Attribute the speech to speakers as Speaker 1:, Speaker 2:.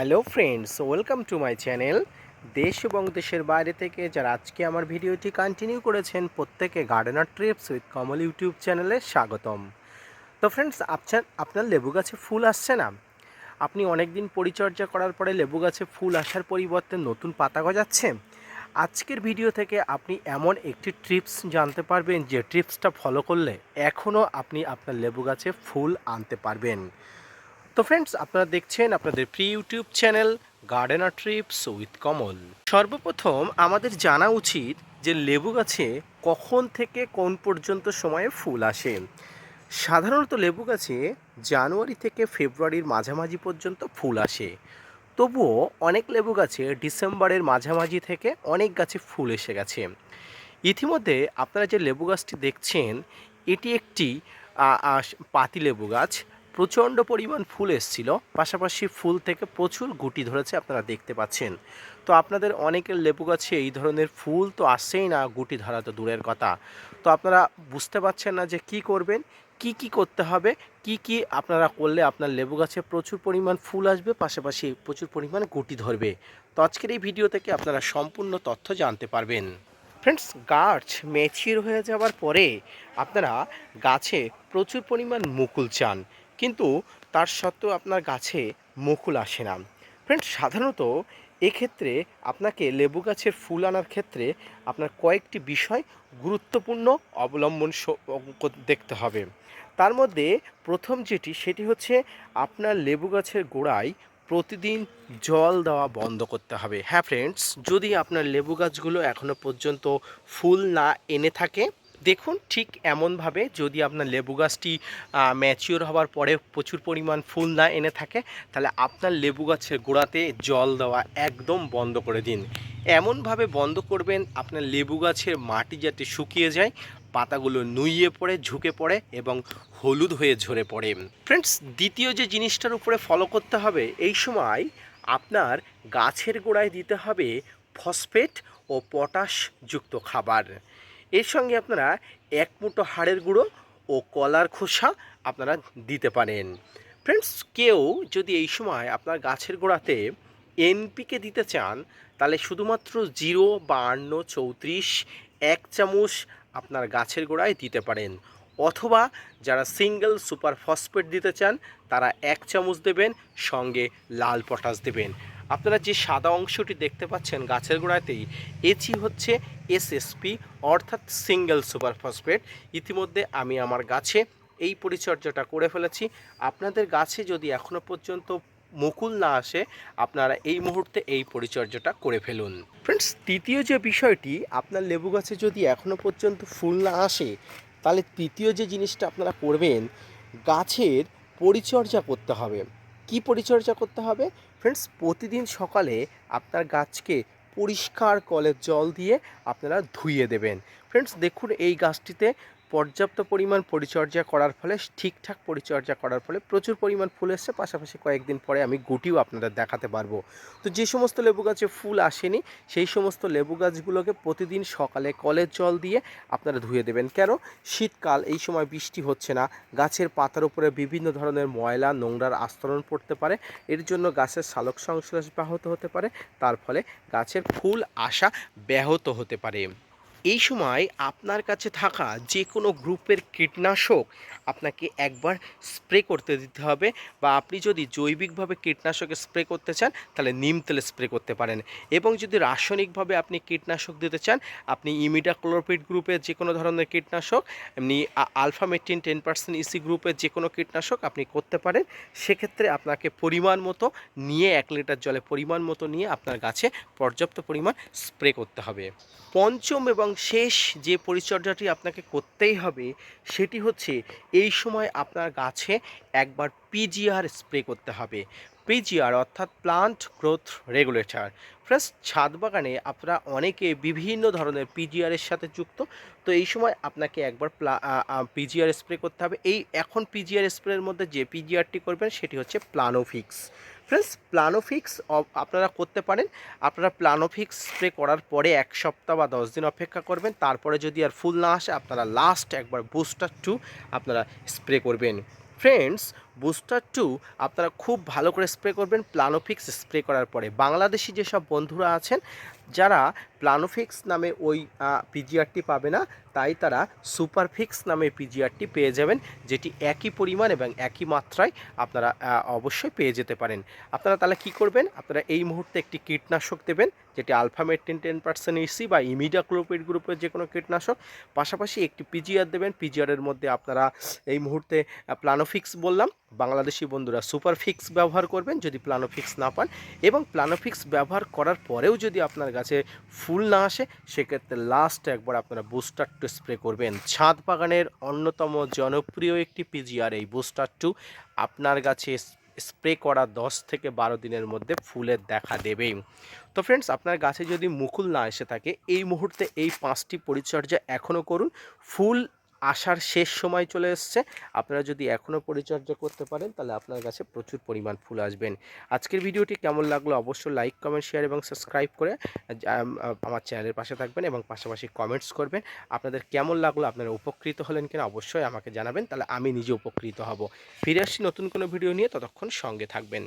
Speaker 1: Hello friends, welcome to my channel. দেশ এবং দেশের বাইরে থেকে যারা আজকে আমার ভিডিওটি কন্টিনিউ করেছেন প্রত্যেকে gardener trips with Kamal YouTube চ্যানেলে স্বাগতম। তো ফ্রেন্ডস, আপনার লেবু গাছে ফুল আসছে না? আপনি অনেক দিন পরিচর্যা করার পরে লেবু গাছে ফুল আসার পরিবর্তে নতুন পাতা গজাচ্ছে। আজকের ভিডিও থেকে আপনি এমন একটি ট্রিপস জানতে পারবেন যে ট্রিপসটা ফলো করলে এখনও আপনি আপনার লেবু গাছে ফুল আনতে পারবেন। তো ফ্রেন্ডস, আপনারা দেখছেন আপনাদের প্রি YouTube channel gardener trips with Kamal. সর্বপ্রথম আমাদের জানা উচিত যে লেবু গাছে কখন থেকে কোন পর্যন্ত সময়ে ফুল আসে। সাধারণত লেবু গাছে জানুয়ারি থেকে ফেব্রুয়ারির মাঝামাঝি পর্যন্ত ফুল আসে। তবুও অনেক লেবু গাছে ডিসেম্বরের মাঝামাঝি থেকে অনেক গাছে ফুল এসে গেছে। ইতিমধ্যে আপনারা যে লেবু গাছটি দেখছেন, এটি একটি পাতিলেবু গাছ। প্রচণ্ড পরিমাণ ফুল এসছিল, পাশাপাশি ফুল থেকে প্রচুর গুটি ধরেছে, আপনারা দেখতে পাচ্ছেন। তো আপনাদের অনেকের লেবু গাছে এই ধরনের ফুল তো আসছেই না, গুটি ধরা তো দূরের কথা। তো আপনারা বুঝতে পারছেন না যে কি করবেন, কি করতে হবে, কি আপনারা করলে আপনার লেবু গাছে প্রচুর পরিমাণ ফুল আসবে, পাশাপাশি প্রচুর পরিমাণ গুটি ধরবে। তো আজকের এই ভিডিও থেকে আপনারা সম্পূর্ণ তথ্য জানতে পারবেন। ফ্রেন্ডস, গাছ ম্যাচিওর হয়ে যাওয়ার পরে আপনারা গাছে প্রচুর পরিমাণ মুকুল চান, কিন্তু তার সত্ত্বেও আপনার গাছে মুকুল আসে না। ফ্রেন্ডস, সাধারণত এক্ষেত্রে আপনাকে লেবু গাছের ফুল আনার ক্ষেত্রে আপনার কয়েকটি বিষয় গুরুত্বপূর্ণ অবলম্বন দেখতে হবে। তার মধ্যে প্রথম সেটি হচ্ছে আপনার লেবু গাছের গোড়ায় প্রতিদিন জল দেওয়া বন্ধ করতে হবে। হ্যাঁ ফ্রেন্ডস, যদি আপনার লেবু গাছগুলো এখনও পর্যন্ত ফুল না এনে থাকে, দেখুন ঠিক এমনভাবে যদি আপনার লেবু গাছটি ম্যাচিওর হওয়ার পরে প্রচুর পরিমাণ ফুল না এনে থাকে, তাহলে আপনার লেবু গাছের গোড়াতে জল দেওয়া একদম বন্ধ করে দিন। এমনভাবে বন্ধ করবেন আপনার লেবু গাছের মাটি যাতে শুকিয়ে যায়, পাতাগুলো নুইয়ে পড়ে, ঝুঁকে পড়ে এবং হলুদ হয়ে ঝরে পড়ে। ফ্রেন্ডস, দ্বিতীয় যে জিনিসটার উপরে ফলো করতে হবে, এই সময় আপনার গাছের গোড়ায় দিতে হবে ফসফেট ও পটাশ যুক্ত খাবার। এর সঙ্গে আপনারা এক মুঠো হাড়ের গুঁড়ো ও কলার খোসা আপনারা দিতে পারেন। ফ্রেন্ডস, কেউ যদি এই সময় আপনার গাছের গোড়াতে এনপিকে দিতে চান, তাহলে শুধুমাত্র 05234 1 চামচ আপনার গাছের গোড়ায় দিতে পারেন। অথবা যারা সিঙ্গেল সুপার ফসফেট দিতে চান, তারা 1 চামচ দেবেন, সঙ্গে লাল পটাশ দেবেন। আপনারা যে সাদা অংশটি দেখতে পাচ্ছেন গাছের গোড়াতেই, এটি হচ্ছে এসএসপি, অর্থাৎ সিঙ্গেল সুপার ফসফেট। ইতিমধ্যে আমি আমার গাছে এই পরিচর্যাটা করে ফেলেছি। আপনাদের গাছে যদি এখনও পর্যন্ত মুকুল না আসে, আপনারা এই মুহূর্তে এই পরিচর্যাটা করে ফেলুন। ফ্রেন্ডস, তৃতীয় যে বিষয়টি, আপনার লেবু গাছে যদি এখনও পর্যন্ত ফুল না আসে, তাহলে তৃতীয় যে জিনিসটা আপনারা করবেন, গাছের পরিচর্যা করতে হবে। কি পরিচর্যা করতে হবে? ফ্রেন্ডস, প্রতিদিন সকালে আপনার গাছকে পরিষ্কার কলের জল দিয়ে আপনারা ধুইয়ে দেবেন। ফ্রেন্ডস, দেখুন এই গাছটিতে পর্যাপ্ত পরিমাণ পরিচর্যা করার ফলে, ঠিকঠাক পরিচর্যা করার ফলে প্রচুর পরিমাণ ফুল এসছে, পাশাপাশি কয়েকদিন পরে আমি গুটিও আপনাদের দেখাতে পারবো। তো যে সমস্ত লেবু গাছে ফুল আসেনি, সেই সমস্ত লেবু গাছগুলোকে প্রতিদিন সকালে কলের জল দিয়ে আপনারা ধুয়ে দেবেন। কেন? শীতকাল, এই সময় বৃষ্টি হচ্ছে না, গাছের পাতার উপরে বিভিন্ন ধরনের ময়লা নোংরার আস্তরণ পড়তে পারে, এর জন্য গাছের সালোক সংশ্লেষ ব্যাহত হতে পারে, তার ফলে গাছের ফুল আসা ব্যাহত হতে পারে। এই সময় আপনার কাছে থাকা যে কোনো গ্রুপের কীটনাশক আপনাকে একবার স্প্রে করতে দিতে হবে, বা আপনি যদি জৈবিকভাবে কীটনাশকে স্প্রে করতে চান, তাহলে নিম তেলে স্প্রে করতে পারেন। এবং যদি রাসায়নিকভাবে আপনি কীটনাশক দিতে চান, আপনি ইমিডাক্লোপিড গ্রুপের যে কোনো ধরনের কীটনাশক, এমনি আলফামেট্রিন 10% ইসি গ্রুপের যে কোনো কীটনাশক আপনি করতে পারেন। সেক্ষেত্রে আপনাকে পরিমাণ মতো নিয়ে, 1 লিটার জলে পরিমাণ মতো নিয়ে আপনার গাছে পর্যাপ্ত পরিমাণ স্প্রে করতে হবে। পঞ্চম এবং শেষ যে পরিচর্যাটি আপনাকে করতেই হবে, সেটি হচ্ছে এই সময় আপনার গাছে একবার পিজিআর স্প্রে করতে হবে। পিজিআর অর্থাৎ প্লান্ট গ্রোথ রেগুলেটর। প্লাস ছাদ বাগানে আপনারা অনেকে বিভিন্ন ধরনের পিজিআরের সাথে যুক্ত, তো এই সময় আপনাকে একবার পিজিআর স্প্রে করতে হবে। এখন পিজিআর স্প্রের মধ্যে যে পিজিআরটি করবেন সেটি হচ্ছে প্লানোফিক্স। ফ্রেন্ডস, প্লানোফিক্স আপনারা করতে পারেন। আপনারা প্লানোফিক্স স্প্রে করার পরে 1 সপ্তাহ বা 10 দিন অপেক্ষা করবেন। তারপরে যদি আর ফুল না আসে, আপনারা লাস্ট একবার বুস্টার 2 আপনারা স্প্রে করবেন। ফ্রেন্ডস, বুস্টার 2 আপনারা খুব ভালো করে স্প্রে করবেন প্লানোফিক্স স্প্রে করার পরে। বাংলাদেশি যেসব বন্ধুরা আছেন যারা প্লানোফিক্স নামে ওই পিজিআরটি পাবে না, তাই তারা সুপারফিক্স নামে পিজিআরটি পেয়ে যাবেন, যেটি একই পরিমাণ এবং একই মাত্রায় আপনারা অবশ্যই পেয়ে যেতে পারেন। আপনারা তাহলে কী করবেন, আপনারা এই মুহূর্তে একটি কীটনাশক দেবেন, যেটি আলফামেট্রিন 10% ইসি বা ইমিডাক্লোপিড গ্রুপের যে কোনো কীটনাশক, পাশাপাশি একটি পিজিআর দেবেন। পিজিআরের মধ্যে আপনারা এই মুহূর্তে প্লানোফিক্স বললাম, বাংলাদেশি বন্ধুরা সুপারফিক্স ব্যবহার করবেন যদি প্লানোফিক্স না পান, এবং প্লানোফিক্স ব্যবহার করার পরেও যদি আপনার গাছে ফুল না আসে সেক্ষেত্রে লাস্ট একবার আপনারা বুস্টার 2 স্প্রে করবেন। ছাদ বাগানের অন্যতম জনপ্রিয় একটি পিজিআর এই বুস্টার 2 আপনার গাছে স্প্রে করা 10 থেকে 12 দিনের মধ্যে ফুলের দেখা দেবেই। তো ফ্রেন্ডস, আপনার গাছে যদি মুকুল না এসে থাকে এই মুহূর্তে এই 5টি পরিচর্যা এখনও করুন। ফুল আসার শেষ সময় চলে এসছে, আপনারা যদি এখনও পরিচর্যা করতে পারেন তাহলে আপনার কাছে প্রচুর পরিমাণ ফুল আসবেন। আজকের ভিডিওটি কেমন লাগলো অবশ্যই লাইক, কমেন্ট, শেয়ার এবং সাবস্ক্রাইব করে আমার চ্যানেলের পাশে থাকবেন এবং পাশাপাশি কমেন্টস করবেন। আপনাদের কেমন লাগলো, আপনারা উপকৃত হলেন কিনা অবশ্যই আমাকে জানাবেন, তাহলে আমি নিজে উপকৃত হব। ফিরে আসছি নতুন কোনো ভিডিও নিয়ে, ততক্ষণ সঙ্গে থাকবেন।